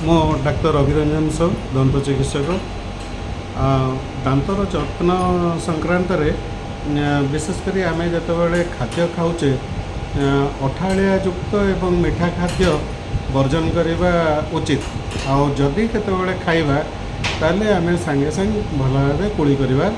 मो डाक्तर अभिरंजन साहू दंत चिकित्सक दांतर जत्न संक्रांत विशेषकर आम जो खाद्य खाऊे अठाड़िया युक्त एवं मीठा खाद्य वर्जन करने उचित आदि केतबेले खाइबा ताले आम सांगे सांगे भल भाव कुड़ी करवा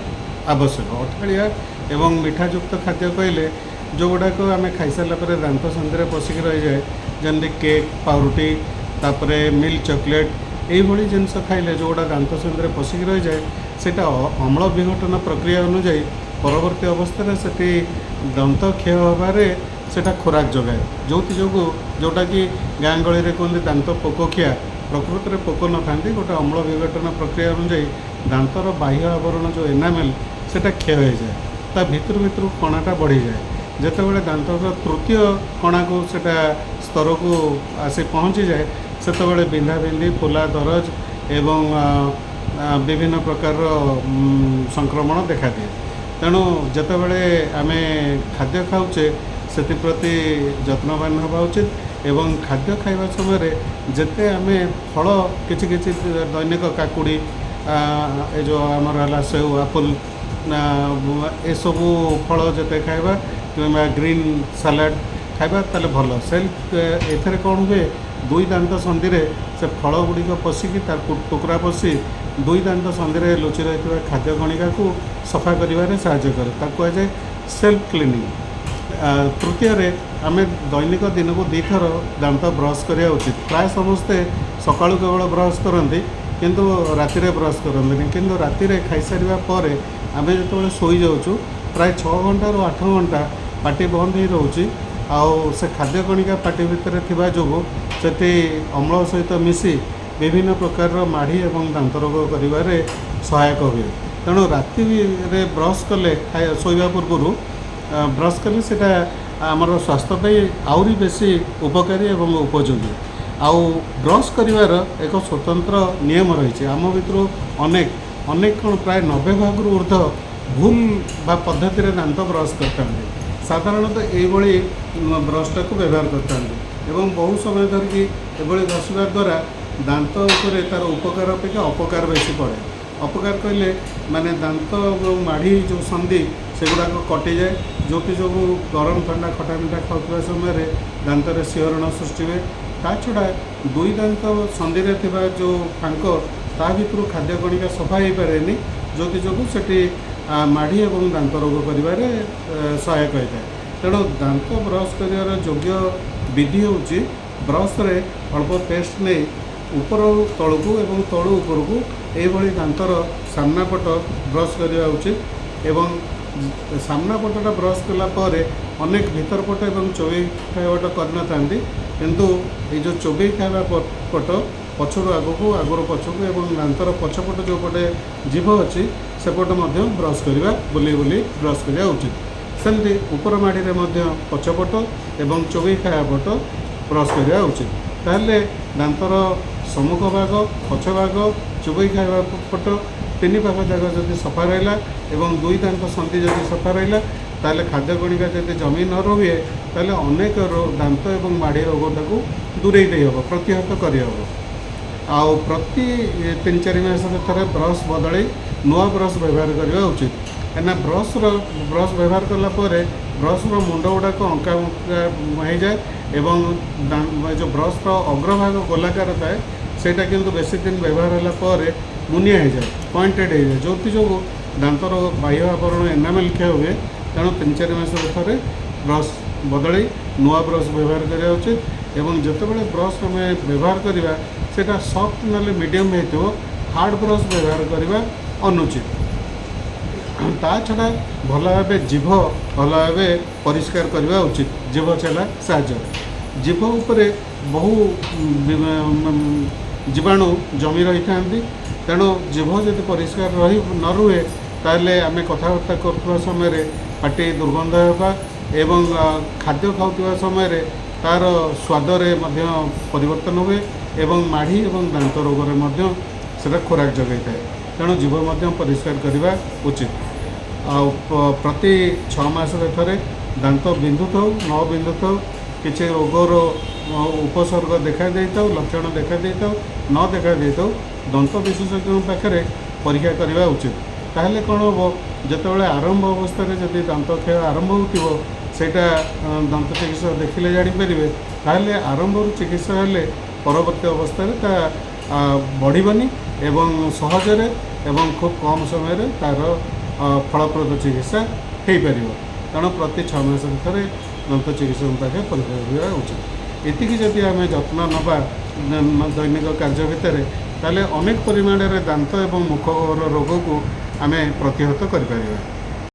आवश्यक। अठाड़िया एवं मीठा युक्त खाद्य कहले जो गुड़ाक आम खाई सारापर दांत संधि पशिकी रही जाए जमी केक पाउरुटी तापरे मिल्क चॉकलेट यही जिनस खाइले जो गुड़ा दांत संधि पशिकी रही जाए सेटा अम्ल विघटन प्रक्रिया अनुजाई परवर्ती अवस्था से दंत क्षय होबारे सेटा खोराक जगाए जो जोटा कि गाँ गली में कहते दांत पोकोखिया प्रकृत में पोक न था गोटे अम्ल विघटन प्रक्रिया अनुजाई दांतर बाह्य आवरण जो एनामेल सेटा क्षय हो जाए ता भितर भितर कणाटा बढ़ी जाए जितेबाला दांतर तृतीय कणा को सेटा स्तर को आसी पहुँची जाए से बिंधा बिंधी फुला दरज एवं विभिन्न प्रकार संक्रमण देखा दिए। तेणु जितेबाला आम खाद्य खाऊे से प्रति जत्नवान हवा उचित एवं खाद्य खाइबा समय जिते आम फल किछि किछि दैनिक काकुड़ी ए जो आमर सेव आपुल ए सबू फल जिते खाइबा कि ग्रीन सलाड खाइबा ताले भल से एथरे कौन हुए दुई दांत संधि से फल गुड़िक पशिकी तार टुकड़ा पशि दुई दांत संधि लुचि रही खाद्य कणिका को सफा कर साहाय्य करे कहुए सेल्फ क्लीनिंग। तृतीय आम दैनिक दिन को 2 थर दांत ब्रश करा उचित। प्राय समस्ते सका केवल ब्रश करती किंतु राति ब्रश करते किंतु राति खाई सारा पर आम जो शोई जाऊँ प्राय 6 घंटा रू 8 घंटा पाटी बंद हो रोचे से खाद्य कणिका पाटी भितर थिबा जोगु सेठी अम्ल सहित मिसी विभिन्न प्रकार माढ़ी एवं दांत रोग करिबारे सहायक हुए। तेणु राति ब्रश कले शोवा पूर्व ब्रश कले सेटा आमर स्वास्थ्य पे आउरी बेसी उपकारी एवं उपयोगी। आउ ब्रश करिवार एक स्वतंत्र नियम रही आम भितर अनेक अनेक कौन प्राय 90 भाग ऊर्ध भूल बा पद्धति दांत ब्रश करते साधारणतः यही ब्रशटा को व्यवहार करते एवं बहुत समय धरिकी ये घसवा द्वारा दांत उपरे तार उपकार अपेक्षा अपकार बेसी पड़े। अपकार कहले माने दांत माढ़ी जो संधि सेगुड़ाक कटि जाए जो गरम ठंडा खटा मिठा खाऊा समय दांत शिहरण सृष्टि हुए। ता छड़ा दुई दांत संधि थिबा जो फांक ता भितर खाद्य कणिका सफा हो पारे जो सेठी माढ़ी एवं दांत रोग करिबारे सहायक होता है। तेणु दांत ब्रश कर योग्य विधि हूँ ब्रश रे अल्प पेस्ट नहीं ऊपर तलू एवं तलू ऊपर को यही दांतर सामना पट ब्रश करवा उचित एवं सामना पटटा ब्रश कलापर अनेक भीतर पट एवं चोबई खाइबाटा करना किंतु ये जो चोबई खाइबा पट पछर आगू आगर पछक एवं दांतर पछपट जो पटे जीभ अच्छी सेपट ब्रश करवा बुले बुले ब्रश करवा उचित। सेमती ऊपर माड़ी में पछपट एवं चोबई खाया पट ब्रश करवा उचित। ताहले दांतर सम्मुख भाग पछ भाग चोबई खाया पट 3 पाख जाक जदि सफा रहा एवं दुई दांत संधि जदि सफा रहा ताले खाद्य कणिका जदि जमी न रहे ताले अनेक दांत एवं माड़ी रोगटा को दूरे हम प्रतिहत करहब। आउ प्रति 3-4 मास थे ब्रश बदल नुआ ब्रश व्यवहार करने उचित कहीं ब्रश व्यवहार कलापर ब्रश मुंड गुड़ाक अंका हो जाए एवं जो ब्रश अग्रभाग गोलाकार थाए सेटा किंतु बेसी दिन व्यवहार होगापर मुनिया हो जाए पॉइंटेड हो जाए जो दांतर बाह्य आवरण एनामेल क्षय हुए। तेणु 3-4 मास थे ब्रश बदल नुआ ब्रश व्यवहार करने उचित एवं जितेबाला ब्रश आम व्यवहार करवा सेटा सॉफ्ट ना मीडियम हो हार्ड ब्रश व्यवहार करवा अनुचित। ता छड़ा भल भाव जीभ भल भाव परिष्कार करवा उचित। जीभ चला साहाଯ୍य जीभ उपरे बहु जीवाणु जमी रही था तेणु जीभ जब परिष्कार रही न रुहे ताले आम कथबार्ता कर समय पाटी दुर्गंध होगा एवं खाद्य खाऊा समय तार स्वादरे परिवर्तन हुए एवं माढ़ी एवं दांत रोग से खोराक जगै थाए। तेणु जीभ परिष्कार करवा उचित। प्रति 6 मास थे दांत बिंधु था न बिंधु था किसी रोगर ଉପସର୍ଗ ଦେଖା ଦେଇଥାଉ, ଲକ୍ଷଣ ଦେଖା ଦେଇଥାଉ, ନ ଦେଖା ଦେଇଥାଉ, ଦନ୍ତ ବିଶେଷଜ୍ଞଙ୍କ ପାଖରେ ପରୀକ୍ଷା କରିବା ଉଚିତ। ତାହେଲେ କ'ଣ ହେବ, ଯେତେବେଳେ ଆରମ୍ଭ ଅବସ୍ଥାରେ ଯଦି ଦାନ୍ତ କ୍ଷୟ ଆରମ୍ଭ ହେଉଥିବ, ସେଇଟା ଦନ୍ତ ଚିକିତ୍ସକ ଦେଖିଲେ ଜାଣିପାରିବେ। ତାହେଲେ ଆରମ୍ଭରୁ ଚିକିତ୍ସା ହେଲେ ପରବର୍ତ୍ତୀ ଅବସ୍ଥାରେ ତା ବଢ଼ିବନି ଏବଂ ସହଜରେ ଏବଂ ଖୁବ୍ କମ୍ ସମୟରେ ତା'ର ଫଳପ୍ରଦ ଚିକିତ୍ସା ହୋଇପାରିବ। ତେଣୁ ପ୍ରତି 6 ମାସରେ ଥରେ ଦନ୍ତ ଚିକିତ୍ସକଙ୍କ ପାଖରେ ପରୀକ୍ଷା କରିବା ଉଚିତ। ଏତିକି ଯଦି ଆମେ ଯତ୍ନ ନେବା ଦୈନିକ କାର୍ଯ୍ୟ ଭିତରେ, ତାହେଲେ ଅନେକ ପରିମାଣରେ ଦାନ୍ତ ଏବଂ ମୁଖ ରୋଗକୁ ଆମେ ପ୍ରତିହତ କରିପାରିବା।